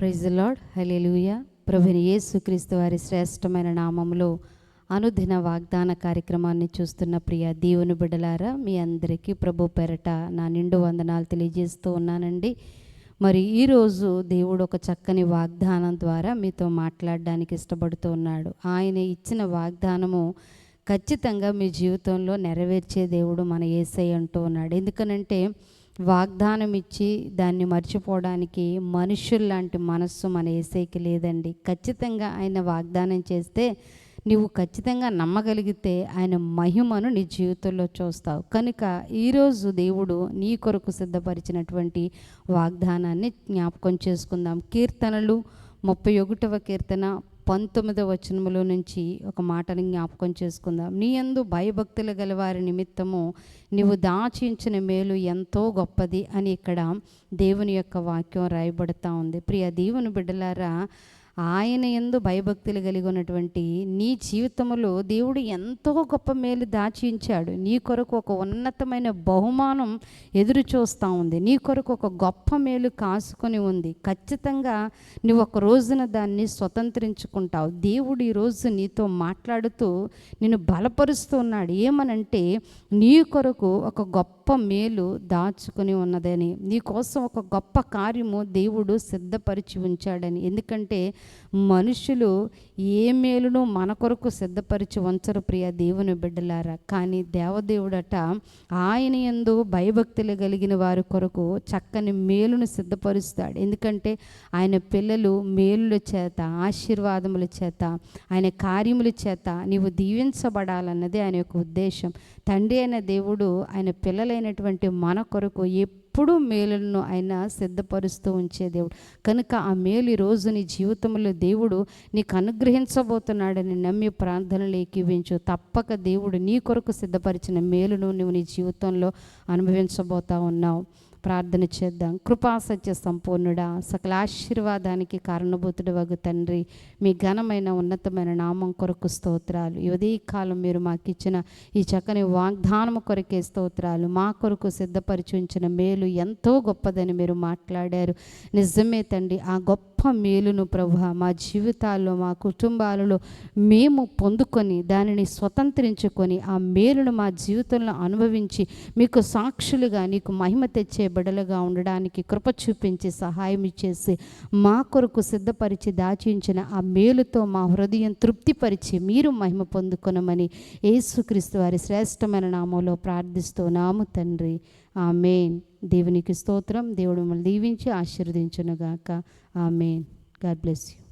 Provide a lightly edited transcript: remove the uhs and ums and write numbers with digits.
Praise the lord. హల్లెలూయా. ప్రభువైన యేసుక్రీస్తు వారి శ్రేష్టమైన నామములో అనుదిన వాగ్దాన కార్యక్రమాన్ని చూస్తున్న ప్రియ దేవుని బిడ్డలారా, మీ అందరికీ ప్రభు పేరట నా నిండు వందనాలు తెలియజేస్తూ ఉన్నానండి. మరి ఈరోజు దేవుడు ఒక చక్కని వాగ్దానం ద్వారా మీతో మాట్లాడడానికి ఇష్టపడుతూ ఉన్నాడు. ఆయన ఇచ్చిన వాగ్దానము ఖచ్చితంగా మీ జీవితంలో నెరవేర్చే దేవుడు మన యేసయ్య అంటూ ఉన్నాడు. ఎందుకనంటే వాగ్దానం ఇచ్చి దాన్ని మర్చిపోవడానికి మనుషుల్లాంటి మనస్సు మన యేసయ్యకి లేదండి. ఖచ్చితంగా ఆయన వాగ్దానం చేస్తే నువ్వు ఖచ్చితంగా నమ్మగలిగితే ఆయన మహిమను నీ జీవితంలో చూస్తావు. కనుక ఈరోజు దేవుడు నీ కొరకు సిద్ధపరిచినటువంటి వాగ్దానాన్ని జ్ఞాపకం చేసుకుందాం. కీర్తనలు 31వ కీర్తన 19వ వచనములో నుంచి ఒక మాటని జ్ఞాపకం చేసుకుందాం. నీ యందు భయభక్తులు గలవారి నిమిత్తము నీవు దాచించిన మేలు ఎంతో గొప్పది అని ఇక్కడ దేవుని యొక్క వాక్యం రాయబడతా ఉంది. ప్రియ దేవుని బిడ్డలారా, ఆయన యందు భయభక్తులు కలిగి ఉన్నటువంటి నీ జీవితంలో దేవుడు ఎంతో గొప్ప మేలు దాచించాడు. నీ కొరకు ఒక ఉన్నతమైన బహుమానం ఎదురు చూస్తూ ఉంది. నీ కొరకు ఒక గొప్ప మేలు కాసుకొని ఉంది. ఖచ్చితంగా నువ్వు ఒక రోజున దాన్ని స్వతంత్రించుకుంటావు. దేవుడు ఈరోజు నీతో మాట్లాడుతూ నిన్ను బలపరుస్తూ ఉన్నాడు. ఏమనంటే నీ కొరకు ఒక గొప్ప మేలు దాచుకొని ఉన్నదని, నీ కోసం ఒక గొప్ప కార్యము దేవుడు సిద్ధపరిచి ఉంచాడని. ఎందుకంటే మనుషులు ఏ మేలును మన కొరకు సిద్ధపరిచి ఉంచరు ప్రియ దేవుని బిడ్డలారా. కానీ దేవదేవుడట ఆయన యందు భయభక్తులు కలిగిన వారి కొరకు చక్కని మేలును సిద్ధపరుస్తాడు. ఎందుకంటే ఆయన పిల్లలు మేలుల చేత, ఆశీర్వాదముల చేత, ఆయన కార్యముల చేత నీవు దీవించబడాలన్నది ఆయన యొక్క ఉద్దేశం. తండ్రి అయిన దేవుడు ఆయన పిల్లలైనటువంటి మన కొరకు ఎప్పుడు మేలులను ఆయన సిద్ధపరుస్తూ ఉంచే దేవుడు. కనుక ఆ మేలు ఈరోజు నీ జీవితంలో దేవుడు నీకు అనుగ్రహించబోతున్నాడని నమ్మి ప్రార్థనలు ఏకీవించు. తప్పక దేవుడు నీ కొరకు సిద్ధపరిచిన మేలును నువ్వు నీ జీవితంలో అనుభవించబోతా ఉన్నావు. ప్రార్థన చేద్దాం. కృపా సత్య సంపూర్ణుడా, సకల ఆశీర్వాదానికి కారణభూతుడు వగు తండ్రి, మీ ఘనమైన ఉన్నతమైన నామం కొరకు స్తోత్రాలు. ఈ కాలం మీరు మాకు ఇచ్చిన ఈ చక్కని వాగ్దానము కొరకే స్తోత్రాలు. మా కొరకు సిద్ధపరిచి ఉంచిన మేలు ఎంతో గొప్పదని మీరు మాట్లాడారు. నిజమే తండ్రి, ఆ గొప్ప మేలును ప్రభువా మా జీవితాల్లో, మా కుటుంబాలలో మేము పొందుకొని దానిని స్వతంత్రించుకొని ఆ మేలును మా జీవితంలో అనుభవించి మీకు సాక్షులుగా నీకు మహిమ తెచ్చే బిడలుగా ఉండడానికి కృప చూపించి సహాయం చేసి మా కొరకు సిద్ధపరిచి దాచించిన ఆ మేలుతో మా హృదయం తృప్తిపరిచి మీరు మహిమ పొందుకొనమని యేసుక్రీస్తు వారి శ్రేష్టమైన నామంలో ప్రార్థిస్తున్నాము తండ్రి. ఆమేన్. దేవునికి స్తోత్రం. దేవుడు మిమ్మల్ని దీవించి ఆశీర్వదించునుగాక. ఆమేన్. God bless you.